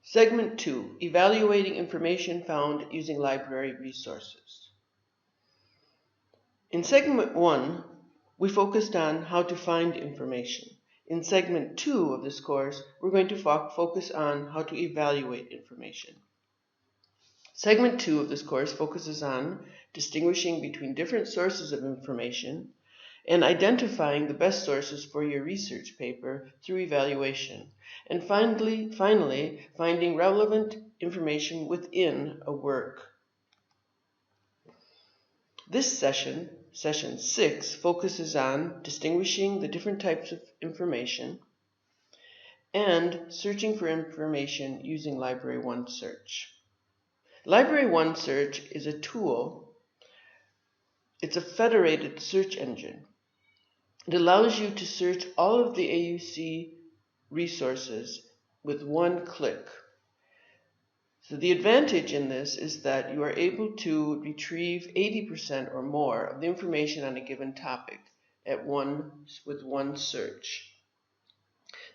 Segment 2, Evaluating Information Found Using Library Resources. In Segment 1, we focused on how to find information. In Segment 2 of this course, we're going to focus on how to evaluate information. Segment 2 of this course focuses on distinguishing between different sources of information and identifying the best sources for your research paper through evaluation, and finally finding relevant information within a work. This session 6, focuses on distinguishing the different types of information and searching for information using Library OneSearch. Library OneSearch is a tool. It's a federated search engine. It allows you to search all of the AUC resources with one click. So the advantage in this is that you are able to retrieve 80% or more of the information on a given topic with one search.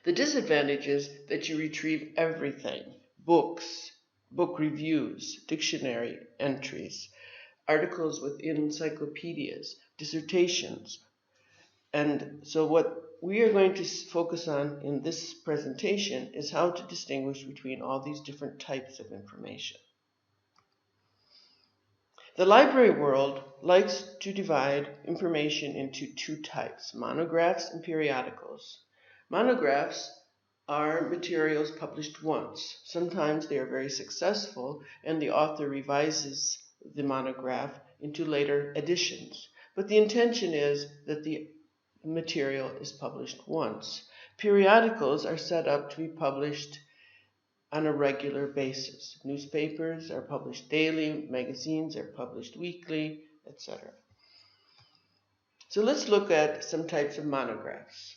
The disadvantage is that you retrieve everything: books, book reviews, dictionary entries, articles within encyclopedias, dissertations. And so what we are going to focus on in this presentation is how to distinguish between all these different types of information. The library world likes to divide information into two types: monographs and periodicals. Monographs are materials published once. Sometimes they are very successful and the author revises the monograph into later editions. But the intention is that the material is published once. Periodicals are set up to be published on a regular basis. Newspapers are published daily, magazines are published weekly, etc. So let's look at some types of monographs.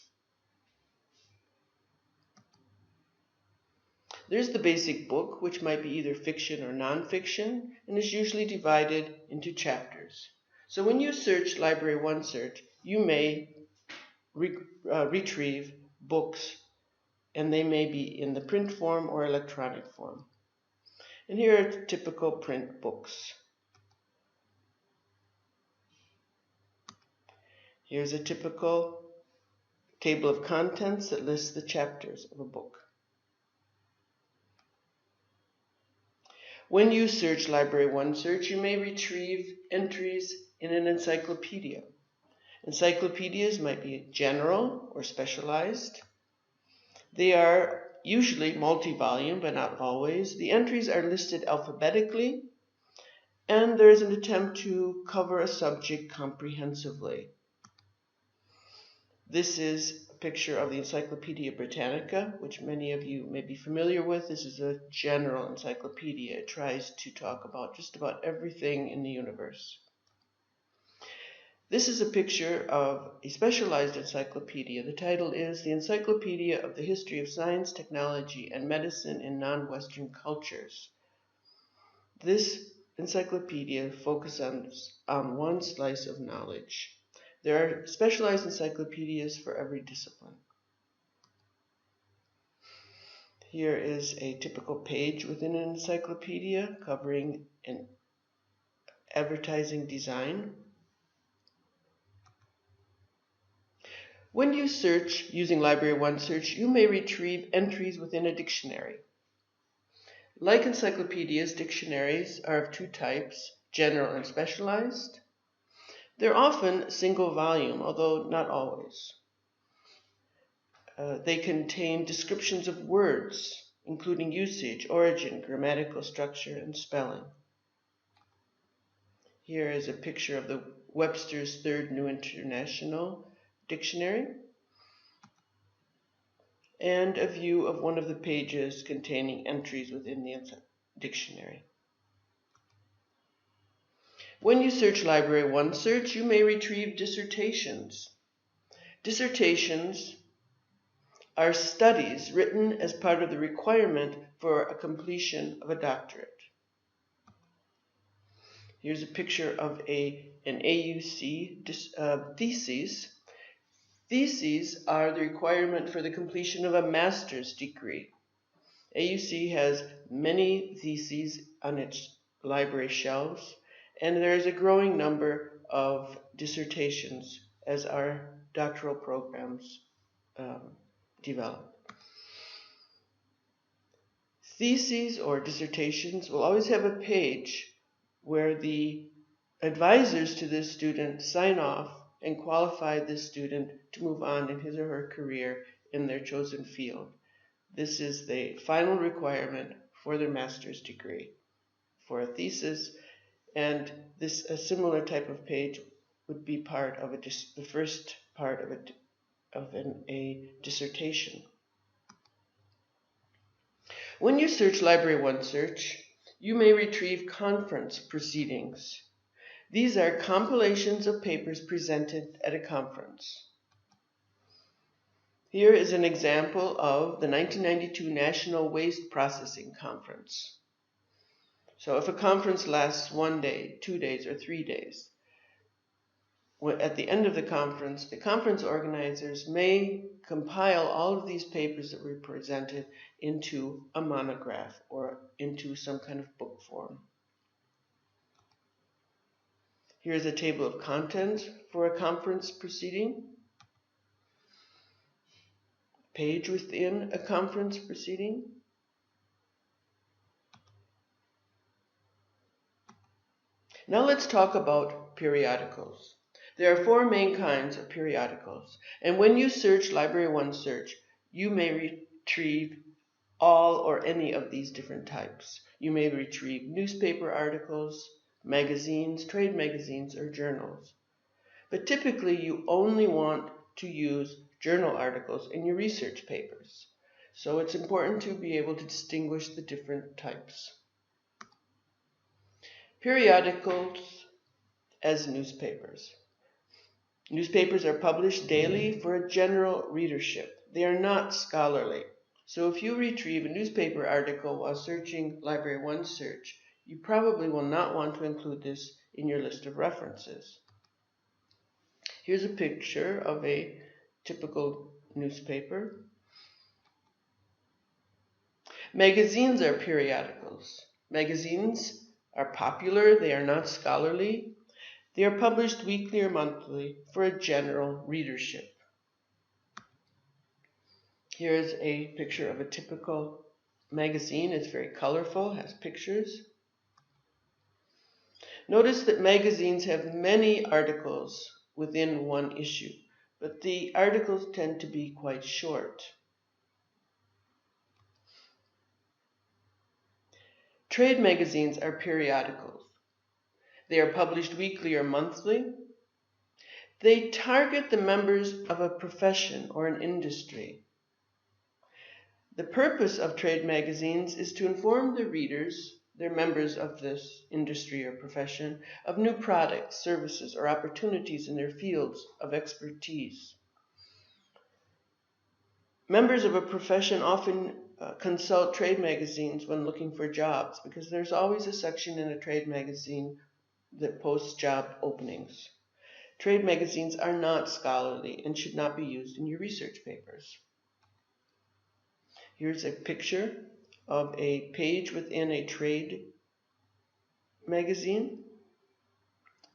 There's the basic book, which might be either fiction or nonfiction, and is usually divided into chapters. So when you search Library OneSearch, you may retrieve books, and they may be in the print form or electronic form. And here are typical print books. Here's a typical table of contents that lists the chapters of a book. When you search Library OneSearch, you may retrieve entries in an encyclopedia. Encyclopedias might be general or specialized. They are usually multi-volume, but not always. The entries are listed alphabetically, and there is an attempt to cover a subject comprehensively. This is a picture of the Encyclopedia Britannica, which many of you may be familiar with. This is a general encyclopedia. It tries to talk about just about everything in the universe. This is a picture of a specialized encyclopedia. The title is The Encyclopedia of the History of Science, Technology, and Medicine in Non-Western Cultures. This encyclopedia focuses on one slice of knowledge. There are specialized encyclopedias for every discipline. Here is a typical page within an encyclopedia covering an advertising design. When you search using Library OneSearch, you may retrieve entries within a dictionary. Like encyclopedias, dictionaries are of two types: general and specialized. They're often single volume, although not always. They contain descriptions of words, including usage, origin, grammatical structure, and spelling. Here is a picture of the Webster's Third New International Dictionary, and a view of one of the pages containing entries within the dictionary. When you search Library OneSearch, you may retrieve dissertations. Dissertations are studies written as part of the requirement for a completion of a doctorate. Here's a picture of an AUC thesis. Theses are the requirement for the completion of a master's degree. AUC has many theses on its library shelves, and there is a growing number of dissertations as our doctoral programs develop. Theses or dissertations will always have a page where the advisors to this student sign off and qualify this student to move on in his or her career in their chosen field. This is the final requirement for their master's degree for a thesis, and a similar type of page would be part of the first part of a dissertation. When you search Library OneSearch, you may retrieve conference proceedings. These are compilations of papers presented at a conference. Here is an example of the 1992 National Waste Processing Conference. So if a conference lasts 1 day, 2 days, or 3 days, at the end of the conference organizers may compile all of these papers that were presented into a monograph or into some kind of book form. Here's a table of contents for a conference proceeding. Page within a conference proceeding. Now let's talk about periodicals. There are 4 main kinds of periodicals, and when you search Library OneSearch, you may retrieve all or any of these different types. You may retrieve newspaper articles, magazines, trade magazines, or journals. But typically you only want to use journal articles in your research papers. So it's important to be able to distinguish the different types. Periodicals as newspapers. Newspapers are published daily for a general readership. They are not scholarly. So if you retrieve a newspaper article while searching Library OneSearch, you probably will not want to include this in your list of references. Here's a picture of a typical newspaper. Magazines are periodicals. Magazines are popular, they are not scholarly. They are published weekly or monthly for a general readership. Here's a picture of a typical magazine. It's very colorful, has pictures. Notice that magazines have many articles within one issue, but the articles tend to be quite short. Trade magazines are periodicals. They are published weekly or monthly. They target the members of a profession or an industry. The purpose of trade magazines is to inform the readers, they're members of this industry or profession, of new products, services, or opportunities in their fields of expertise. Members of a profession often consult trade magazines when looking for jobs because there's always a section in a trade magazine that posts job openings. Trade magazines are not scholarly and should not be used in your research papers. Here's a picture of a page within a trade magazine.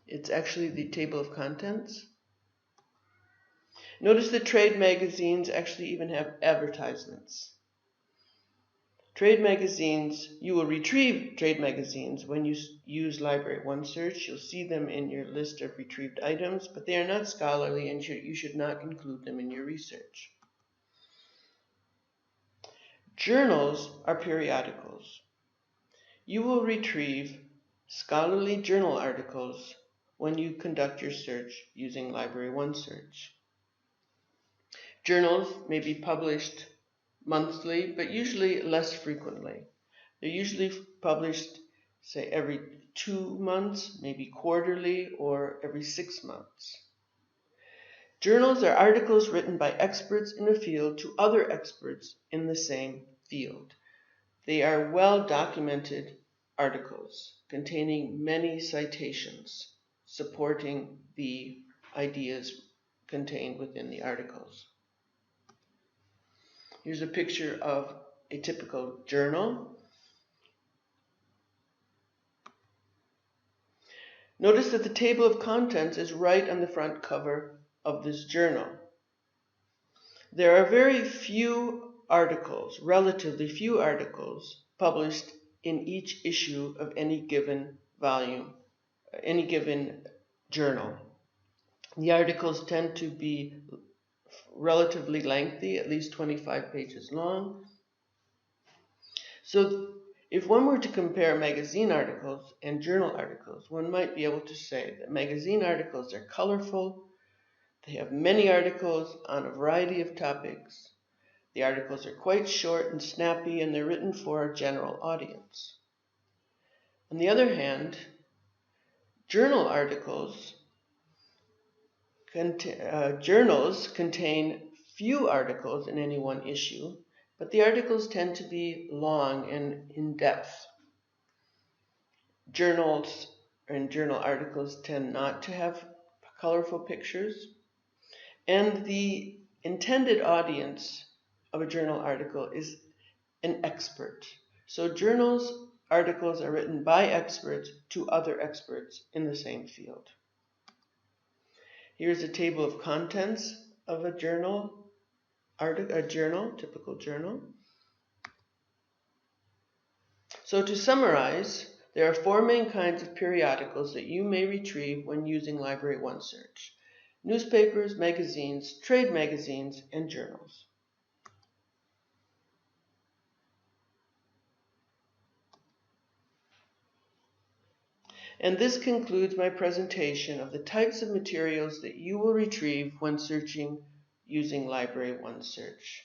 It's actually the table of contents. Notice that trade magazines actually even have advertisements. Trade magazines, you will retrieve trade magazines when you use Library OneSearch. You'll see them in your list of retrieved items, but they are not scholarly and you should not include them in your research. Journals are periodicals. You will retrieve scholarly journal articles when you conduct your search using Library OneSearch. Journals may be published monthly, but usually less frequently. They're usually published, say, every 2 months, maybe quarterly, or every 6 months. Journals are articles written by experts in a field to other experts in the same field. They are well-documented articles containing many citations supporting the ideas contained within the articles. Here's a picture of a typical journal. Notice that the table of contents is right on the front cover of this journal. There are very few articles, relatively few articles, published in each issue of any given volume, any given journal. The articles tend to be relatively lengthy, at least 25 pages long. So if one were to compare magazine articles and journal articles, one might be able to say that magazine articles are colorful, they have many articles on a variety of topics. The articles are quite short and snappy, and they're written for a general audience. On the other hand, journal articles, journals contain few articles in any one issue, but the articles tend to be long and in-depth. Journals and journal articles tend not to have colorful pictures, and the intended audience of a journal article is an expert. So journals articles are written by experts to other experts in the same field. Here's a table of contents of a journal, typical journal. So to summarize, there are four main kinds of periodicals that you may retrieve when using Library OneSearch: newspapers, magazines, trade magazines, and journals. And this concludes my presentation of the types of materials that you will retrieve when searching using Library OneSearch.